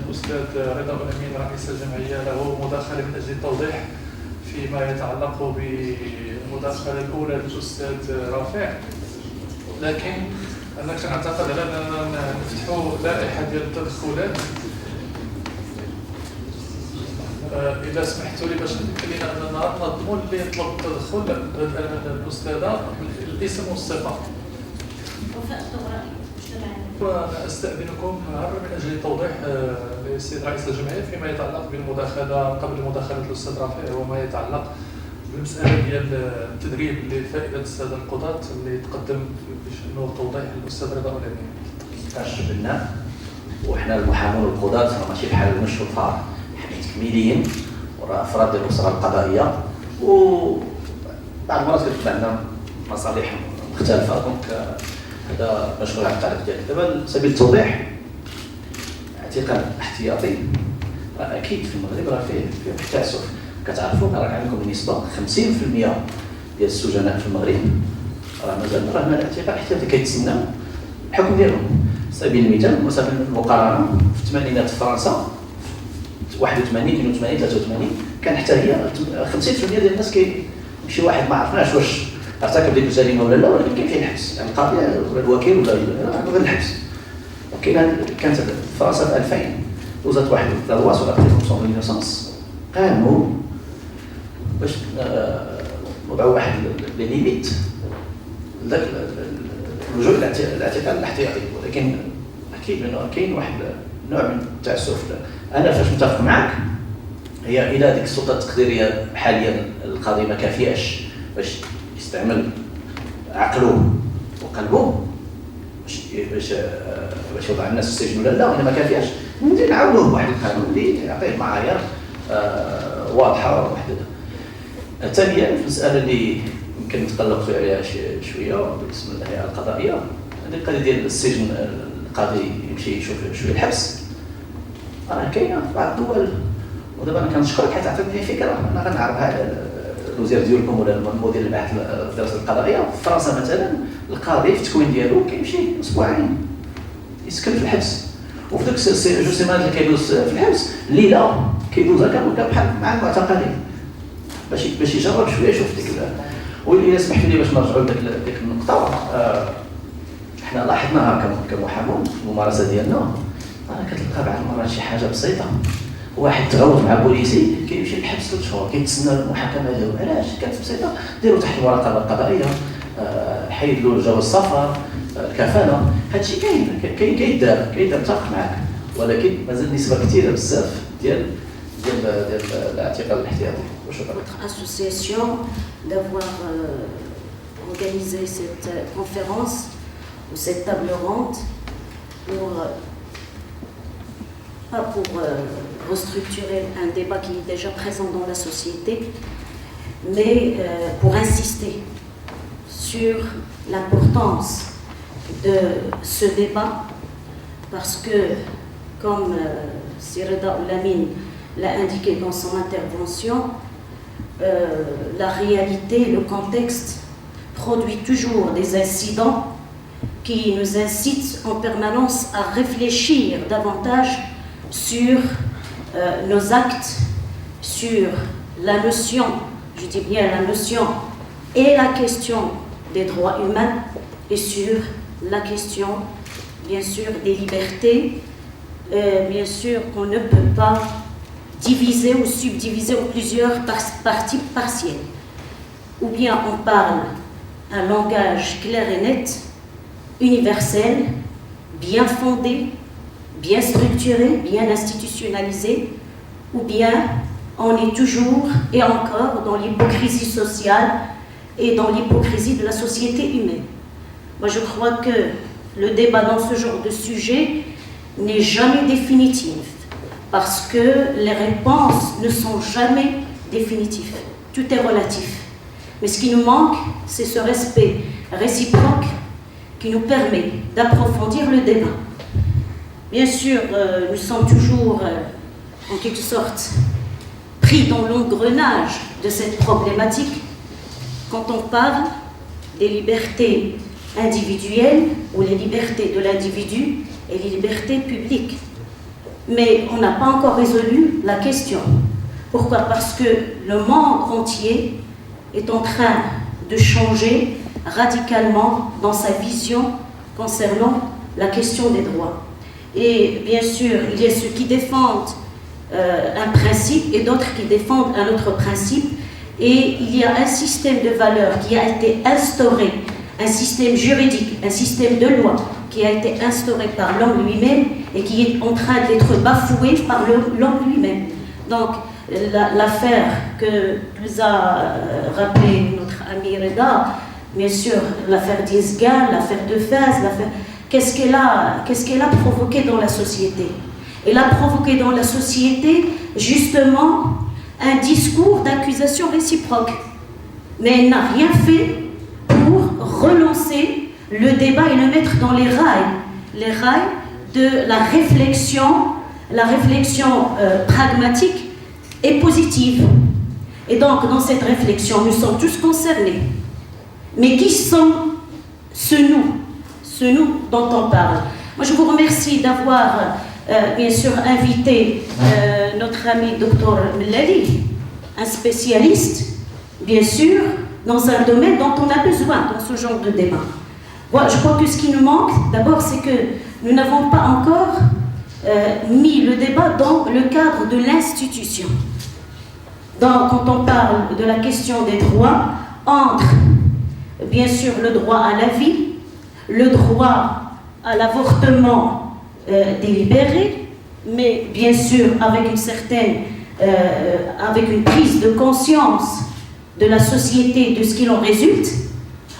الأستاذ رضا الأمين رئيس الجمعية له مداخلة من أجل التوضيح فيما يتعلق بالمداخلة الأولى للأستاذ رافع، لكن أنا كنعتقد على أننا نفتحوا لائحة ديال التدخلات. إذا سمحتوا لي باش خلينا أننا نضمن اللي يطلب التدخل الأستاذة الاسم والصفة. وأستأذنكم من أجل توضيح للسيد رئيس الجمعية فيما يتعلق بالمداخلة قبل مداخلة الأستاذ رافع وما يتعلق بالمسألة ديال التدريب لفائدة السادة القضاة اللي تقدم بشأنه توضيح الأستاذ رضا الأمين. استجبنا وإحنا المحامون والقضاة ماشي بحال الشرطة تكميليين وراء أفراد الأسرة القضائية، وبعض المرات كتكون عندنا مصالح مختلفة، دونك هذا مشغول على التعريف ديالك. دابا على سبيل التوضيح، اعتقال احتياطي اكيد في المغرب راه فيه التعسف. كتعرفوا راه عندكم نسبه 50% ديال السجناء في المغرب راه مازال راه الاعتقال الاحتياطي كيتسنى الحكم ديالهم. سبيل المثال مثلا المقارنه في الثمانينات في فرنسا 81 82 83 كان حتى هي 50% ديال الناس كيمشي واحد ما عرفناش واش ارتكب ديك الجريمه ولا لا، ولكن كاين فيه الحبس، يعني القاضي ولا الوكيل ولا غير الحبس. كانت فرنسا في 2000 وزات واحد لا لوا سو لابريزونسون دو ليسونس، قاموا باش وضعوا واحد لي ليميت ذاك اللجوء الاعتقال الاحتياطي، ولكن اكيد انه كاين واحد نوع من التعسف. انا فاش متفق معك هي الى ديك السلطه التقديريه حاليا القاضي ما كافياش باش يستعمل عقله وقلبه باش يوضع الناس في السجن ولا لا، ولا ما كافياش نعاونوه بواحد القانون اللي يعطيه معايير واضحه ومحدده. ثانيا المساله اللي يمكن نتقلقوا عليها شويه بالنسبه للهيئه القضائيه، هذه القضيه ديال السجن القاضي يمشي يشوف شويه الحبس، راه كاينه في بعض الدول. ودابا انا كنشكرك حيت عطيتني فكره، انا غنعرفها الوزير ديالكم ولا المدير اللي بعث الدراسه القضائيه. في فرنسا مثلا القاضي في التكوين ديالو كيمشي اسبوعين يسكن في الحبس، وفي ديك جو سيمانات اللي كيدوز في الحبس الليله كيدوزها بحال مع المعتقلين باش يجرب شويه يشوف ديك. واللي سمحت لي باش نرجعوا لديك النقطه، احنا لاحظناها كمحامون في الممارسه ديالنا، كتلقى بعض المرات شي حاجه بسيطه، واحد تغوط مع بوليسي كيمشي للحبس 3 شهور كيتسنى المحاكمه ديالو. علاش؟ كانت بسيطه، ديروا تحت المراقبه القضائيه، حيد له جواز السفر، الكفاله، هادشي كيدار متفق معاك، ولكن مازال نسبه كثيره بزاف ديال الاعتقال الاحتياطي. وشكرا. Association d'avoir organisé cette conférence ou cette table ronde pas pour restructurer un débat qui est déjà présent dans la société, mais pour insister sur l'importance de ce débat, parce que, comme Sireda Oulamine l'a indiqué dans son intervention, la réalité, le contexte produit toujours des incidents qui nous incitent en permanence à réfléchir davantage sur nos actes, sur la notion, je dis bien la notion et la question des droits humains, et sur la question, bien sûr, des libertés, bien sûr qu'on ne peut pas diviser ou subdiviser en plusieurs parties partielles. Ou bien on parle un langage clair et net, universel, bien fondé, bien structuré, bien institutionnalisé, ou bien on est toujours et encore dans l'hypocrisie sociale et dans l'hypocrisie de la société humaine. Moi je crois que le débat dans ce genre de sujet n'est jamais définitif, parce que les réponses ne sont jamais définitives. Tout est relatif. Mais ce qui nous manque, c'est ce respect réciproque qui nous permet d'approfondir le débat. Bien sûr, nous sommes toujours, en quelque sorte, pris dans l'engrenage de cette problématique quand on parle des libertés individuelles ou les libertés de l'individu et les libertés publiques. mais on n'a pas encore résolu la question. Pourquoi? Parce que le monde entier est en train de changer radicalement dans sa vision concernant la question des droits. Et bien sûr, il y a ceux qui défendent un principe et d'autres qui défendent un autre principe. Et il y a un système de valeurs qui a été instauré, un système juridique, un système de loi qui a été instauré par l'homme lui-même et qui est en train d'être bafoué par l'homme lui-même. Donc, l'affaire que nous a rappelé notre ami Reda, bien sûr, l'affaire d'Isgal, l'affaire de Fès, qu'est-ce qu'elle a provoqué dans la société? Elle a provoqué dans la société, justement, un discours d'accusation réciproque. Mais elle n'a rien fait pour relancer le débat et le mettre dans les rails de la réflexion pragmatique et positive. Et donc, dans cette réflexion, nous sommes tous concernés. Mais qui sont ce nous dont on parle? Moi, je vous remercie d'avoir, bien sûr, invité notre ami Dr Mellali, un spécialiste, bien sûr, dans un domaine dont on a besoin dans ce genre de débat. Moi, je crois que ce qui nous manque, d'abord, c'est que nous n'avons pas encore mis le débat dans le cadre de l'institution. Donc, quand on parle de la question des droits, entre, bien sûr, le droit à la vie, le droit à l'avortement délibéré, mais bien sûr avec une certaine, avec une prise de conscience de la société, de ce qu'il en résulte,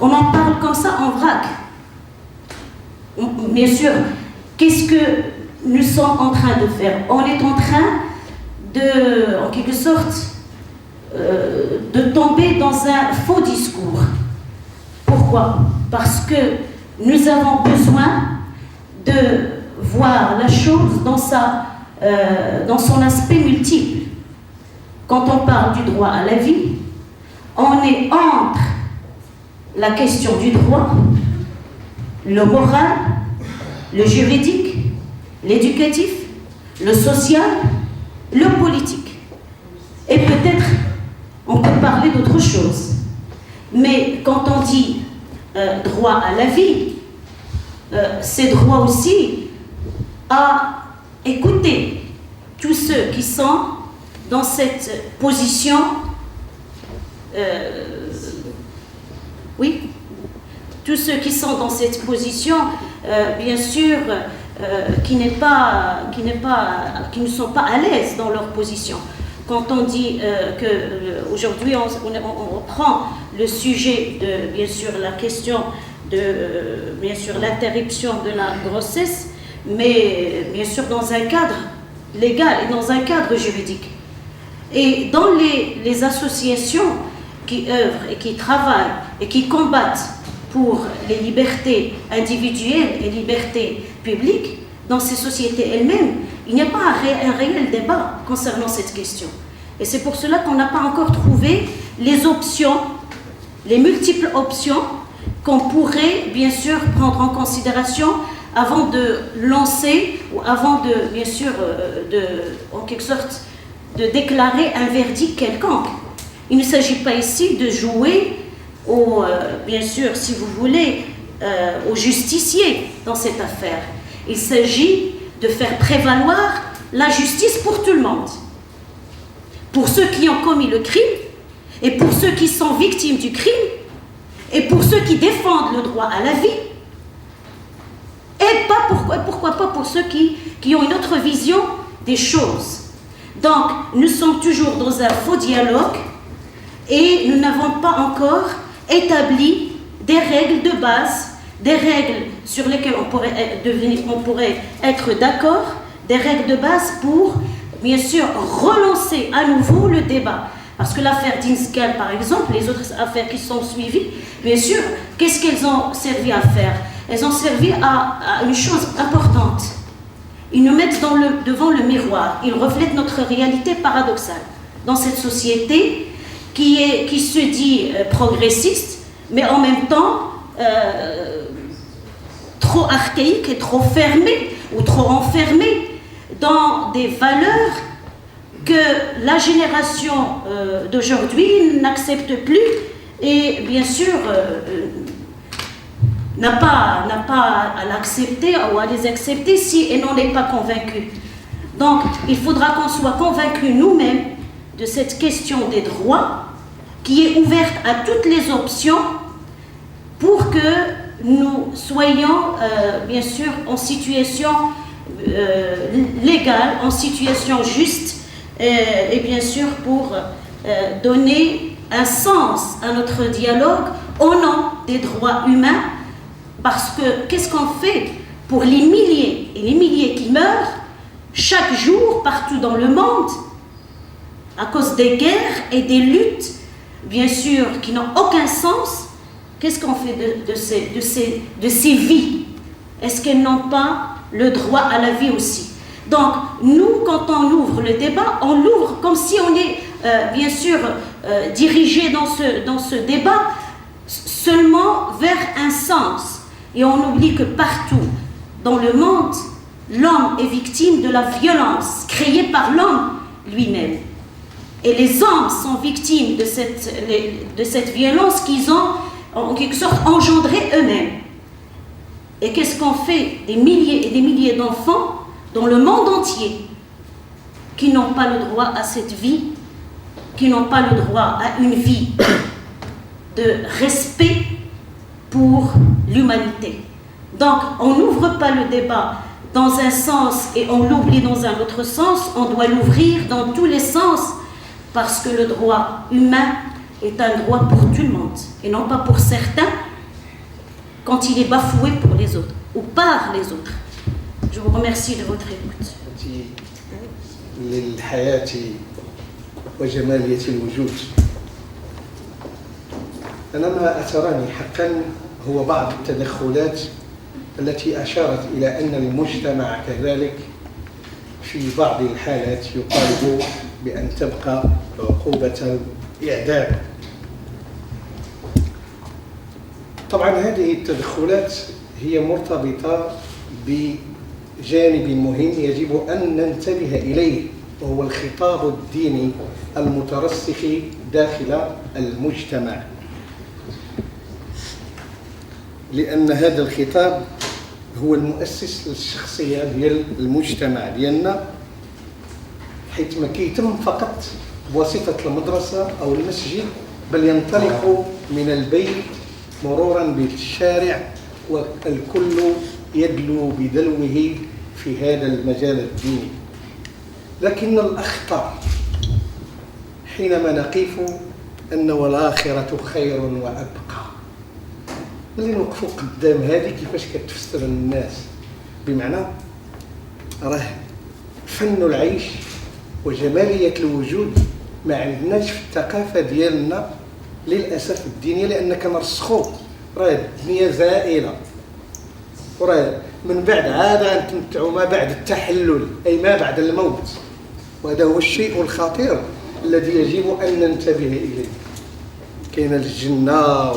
on en parle comme ça en vrac. Bien sûr, qu'est-ce que nous sommes en train de faire? On est en train de, en quelque sorte, de tomber dans un faux discours. Pourquoi? Parce que nous avons besoin de voir la chose dans son aspect multiple. Quand on parle du droit à la vie, on est entre la question du droit, le moral, le juridique, l'éducatif, le social, le politique. Et peut-être on peut parler d'autre chose. Mais quand on dit droit à la vie, c'est droit aussi à écouter tous ceux qui sont dans cette position, oui, tous ceux qui sont dans cette position, bien sûr, qui ne sont pas à l'aise dans leur position. Quand on dit qu'aujourd'hui on reprend le sujet de, bien sûr, la question de, bien sûr, l'interruption de la grossesse, mais bien sûr dans un cadre légal et dans un cadre juridique. Et dans les associations qui œuvrent et qui travaillent et qui combattent pour les libertés individuelles et libertés publiques, dans ces sociétés elles-mêmes, il n'y a pas un réel débat concernant cette question. Et c'est pour cela qu'on n'a pas encore trouvé les options, les multiples options qu'on pourrait bien sûr prendre en considération avant de lancer ou avant de, bien sûr, en quelque sorte, de déclarer un verdict quelconque. Il ne s'agit pas ici de jouer bien sûr, si vous voulez, aux justiciers dans cette affaire. Il s'agit de faire prévaloir la justice pour tout le monde. Pour ceux qui ont commis le crime, et pour ceux qui sont victimes du crime, et pour ceux qui défendent le droit à la vie, et pourquoi pas pour ceux qui ont une autre vision des choses. Donc, nous sommes toujours dans un faux dialogue, et nous n'avons pas encore établi des règles de base, des règles sur lesquelles on pourrait être d'accord, des règles de base pour, bien sûr, relancer à nouveau le débat. Parce que l'affaire d'Inskal, par exemple, les autres affaires qui sont suivies, bien sûr, qu'est-ce qu'elles ont servi à faire? Elles ont servi à une chose importante. Ils nous mettent devant le miroir. Ils reflètent notre réalité paradoxale. Dans cette société qui se dit progressiste, mais en même temps trop archaïque et trop fermée, ou trop enfermée dans des valeurs que la génération d'aujourd'hui n'accepte plus et bien sûr n'a pas à l'accepter ou à les accepter si elle n'en est pas convaincue. Donc il faudra qu'on soit convaincus nous-mêmes de cette question des droits qui est ouverte à toutes les options pour que nous soyons bien sûr en situation légale, en situation juste et bien sûr pour donner un sens à notre dialogue au nom des droits humains, parce que qu'est-ce qu'on fait pour les milliers et les milliers qui meurent chaque jour partout dans le monde à cause des guerres et des luttes bien sûr qui n'ont aucun sens? Qu'est-ce qu'on fait de ces vies? Est-ce qu'elles n'ont pas le droit à la vie aussi? Donc, nous, quand on ouvre le débat, on l'ouvre comme si on est, bien sûr, dirigé dans ce débat seulement vers un sens. Et on oublie que partout dans le monde, l'homme est victime de la violence créée par l'homme lui-même. Et les hommes sont victimes de cette violence qu'ils ont en quelque sorte engendré eux-mêmes. Et qu'est-ce qu'on fait des milliers et des milliers d'enfants dans le monde entier qui n'ont pas le droit à cette vie, qui n'ont pas le droit à une vie de respect pour l'humanité? Donc on n'ouvre pas le débat dans un sens et on l'oublie dans un autre sens, on doit l'ouvrir dans tous les sens, parce que le droit humain est un droit pour tout le monde et non pas pour certains quand il est bafoué pour les autres ou par les autres. Je vous remercie de votre écoute. للحياة وجمالية الوجود. أنا ما أتراني حقا هو بعض التدخلات التي أشارت إلى أن المجتمع كذلك في بعض الحالات يطالب بأن تبقى عقوبة الإعدام. طبعا هذه التدخلات هي مرتبطة بجانب مهم يجب أن ننتبه إليه، وهو الخطاب الديني المترسخ داخل المجتمع، لأن هذا الخطاب هو المؤسس للشخصية ديال المجتمع ديالنا، حيث ما كيتم فقط بواسطة المدرسة أو المسجد، بل ينطلق من البيت مرورا بالشارع، والكل يدلو بدلوه في هذا المجال الديني. لكن الأخطر حينما نقف أن والآخرة خير وأبقى، ملي نوقفوا قدام هذه كيفاش كتفسر للناس؟ بمعنى راه فن العيش وجمالية الوجود ما عندناش في الثقافة ديالنا للأسف الدينية، لأن كنرسخوا راه الدنيا زائلة، وراه من بعد عاد نتمتعوا ما بعد التحلل، أي ما بعد الموت. وهذا هو الشيء الخطير الذي يجب أن ننتبه إليه. كاين الجنة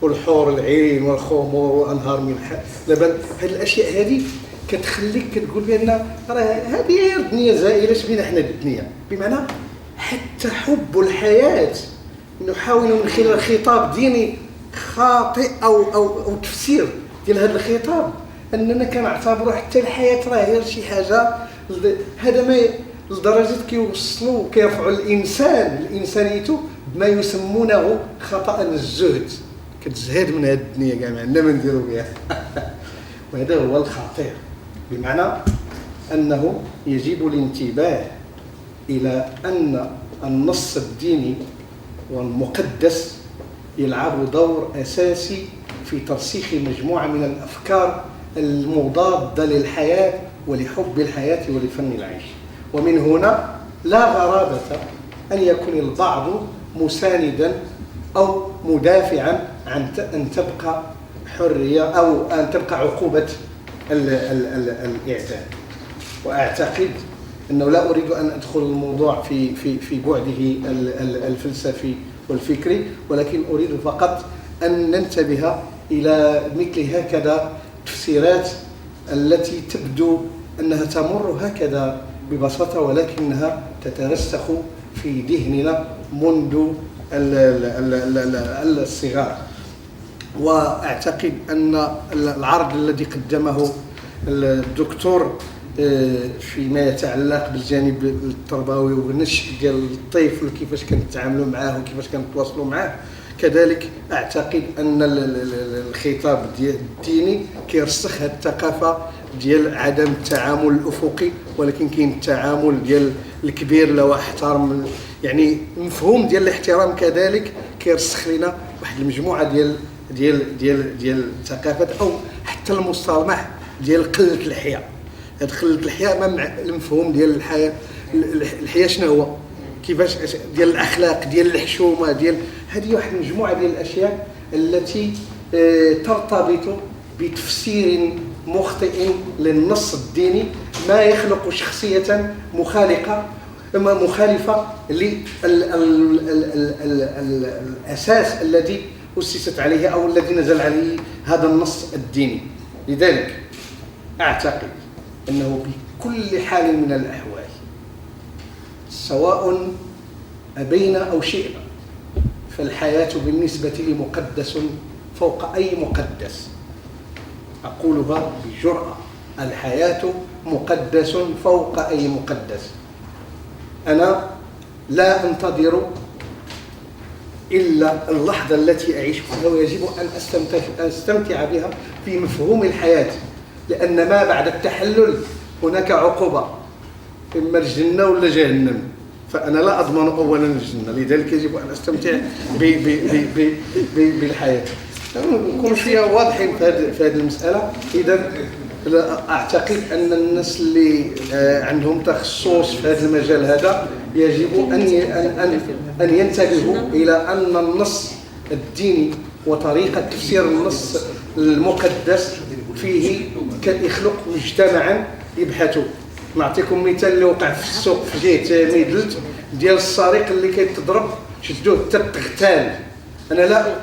والحور العين والخمور وأنهار من لبن، هذه الأشياء هذه كتخليك كتقول بأن راه هذه هي الدنيا زائلة، شبينا حنا الدنيا. بمعنى حتى حب الحياة نحاول من خلال خطاب ديني خاطئ أو تفسير ديال هذا الخطاب أننا كنعتبروا حتى الحياة راه غير شي حاجة. هذا ما لدرجة كيوصلوا كيرفعوا الإنسانيته بما يسمونه خطأ الزهد، كتزهد من هذه الدنيا كاع ما عندنا ما نديرو بها. وهذا هو الخطير، بمعنى أنه يجب الانتباه إلى أن النص الديني والمقدس يلعب دور أساسي في ترسيخ مجموعة من الأفكار المضادة للحياة ولحب الحياة ولفن العيش. ومن هنا لا غرابة أن يكون البعض مساندا أو مدافعا عن أن تبقى حرية أو أن تبقى عقوبة الإعدام. وأعتقد أنه لا أريد أن أدخل الموضوع في بعده الفلسفي والفكري، ولكن أريد فقط أن ننتبه إلى مثل هكذا تفسيرات التي تبدو أنها تمر هكذا ببساطة، ولكنها تترسخ في ذهننا منذ الصغر. وأعتقد أن العرض الذي قدمه الدكتور فيما يتعلق بالجانب التربوي والنشء ديال الطفل كيفاش كنتعاملوا معاه وكيفاش كنتواصلوا معاه، كذلك أعتقد أن الخطاب الديني كيرسخ هذه الثقافة ديال عدم التعامل الأفقي، ولكن كاين التعامل ديال الكبير لو احترم، يعني المفهوم ديال الاحترام كذلك كيرسخ لنا واحد المجموعة ديال الثقافات، أو حتى المصطلح ديال قلة الحياء. هاد قلة الحياء ما المفهوم ديال الحياء شنو هو، كيفاش ديال الأخلاق ديال الحشومة ديال هذه واحد المجموعة ديال الأشياء التي ترتبط بتفسير مخطئ للنص الديني، ما يخلق شخصية مخالفة للأساس الذي أسست عليه أو الذي نزل عليه هذا النص الديني. لذلك أعتقد أنه بكل حال من الأحوال، سواء أبينا أو شئنا، فالحياة بالنسبة لي مقدس فوق أي مقدس. أقولها بجرأة، الحياة مقدس فوق أي مقدس. أنا لا أنتظر إلا اللحظة التي أعيش فيها، ويجب أن أستمتع بها في مفهوم الحياة، لأن ما بعد التحلل هناك عقوبة، إما الجنة ولا جهنم، فأنا لا أضمن أولا الجنة، لذلك يجب أن أستمتع بالحياة. نكون شوية واضحين في هذه المسألة. إذا أعتقد أن الناس اللي عندهم تخصص في هذا المجال هذا يجب أن ينتبهوا إلى أن النص الديني وطريقة تفسير النص المقدس فيه يخلق مجتمعا يبحثوا. نعطيكم مثال اللي وقع في السوق في جهة ميدلت ديال السارق اللي كيتضرب شدوه حتى تغتال. أنا لا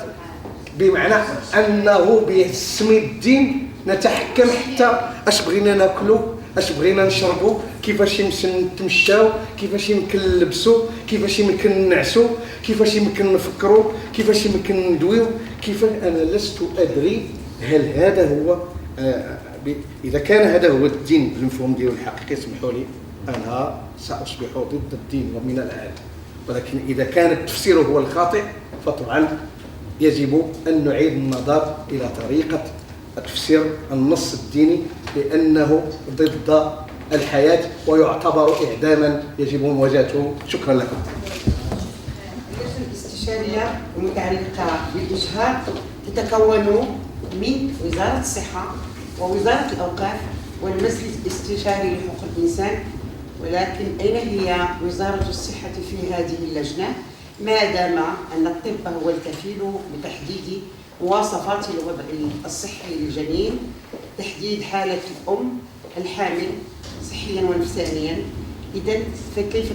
بمعنى أنه باسم الدين نتحكم حتى اش بغينا ناكلوا، اش بغينا نشربوا، كيفاش يمكن نتمشاو، كيفاش يمكن نلبسوا، كيفاش يمكن نعسوا، كيفاش يمكن نفكروا، كيفاش يمكن ندويو، كيفاش. أنا لست أدري هل هذا هو إذا كان هذا هو الدين بالمفهوم ديالو الحقيقي، اسمحوا لي أنا سأصبح ضد الدين ومن العادة، ولكن إذا كان التفسير هو الخاطئ فطبعا يجب أن نعيد النظر إلى طريقة تفسير النص الديني، لأنه ضد الحياة ويعتبر إعداما يجب مواجهته. شكرا لكم. اللجنة الاستشارية المتعلقة بالإجهاض تتكون من وزارة الصحة ووزارة الأوقاف والمجلس الاستشاري لحقوق الإنسان، ولكن أين هي وزارة الصحة في هذه اللجنة ما دام أن الطب هو الكفيل بتحديد مواصفات الوضع الصحي للجنين، تحديد حالة الأم الحامل صحيا ونفسانيا. إذن فكيف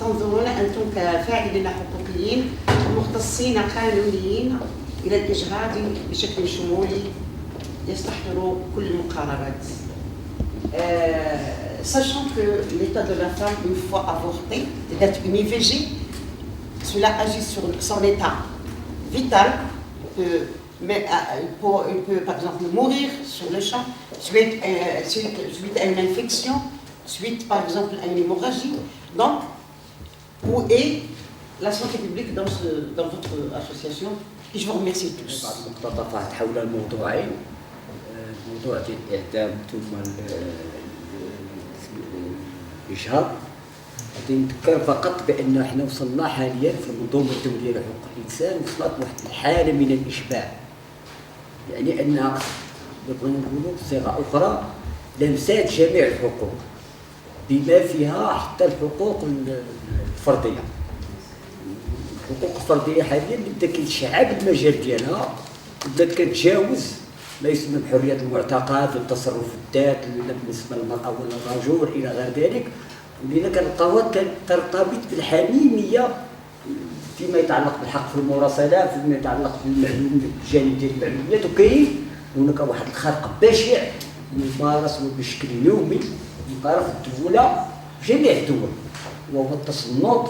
تنظرون أنتم كفاعلين حقوقيين مختصين قانونيين إلى الإجهاض بشكل شمولي يستحضر كل المقاربات؟ Sachant que l'état de la femme, une fois avortée, d'être une IVG, cela agit sur son état vital. Il peut par exemple mourir sur le champ suite à une infection, suite par exemple à une hémorragie. Donc, où est la santé publique dans votre association? Et je vous remercie tous. بعض المقتطفات حول الموضوعين، موضوع الإعدام ثم الإجهاض. نذكر فقط بأن احنا وصلنا حاليا في المنظومة الدولية لحقوق الإنسان وصلت واحد الحالة من الإشباع، يعني أن نقولوا بصيغة أخرى لمسات جميع الحقوق بما فيها حتى الحقوق الفردية. الحقوق الفردية حاليا بدات كتشعب المجال ديالها، بدات كتجاوز ما يسمى بحرية المعتقد والتصرف الذات بالنسبة للمرأة ولا الرجل إلى غير ذلك. ولذا كنلقاوها ترتبط بالحميميه فيما يتعلق بالحق في المراسلات، فيما يتعلق بالجانب ديال المعلومات، وكاين هناك واحد الخرق بشع ممارس بشكل يومي مقارنة الدولة جميع الدول، وهو التصنت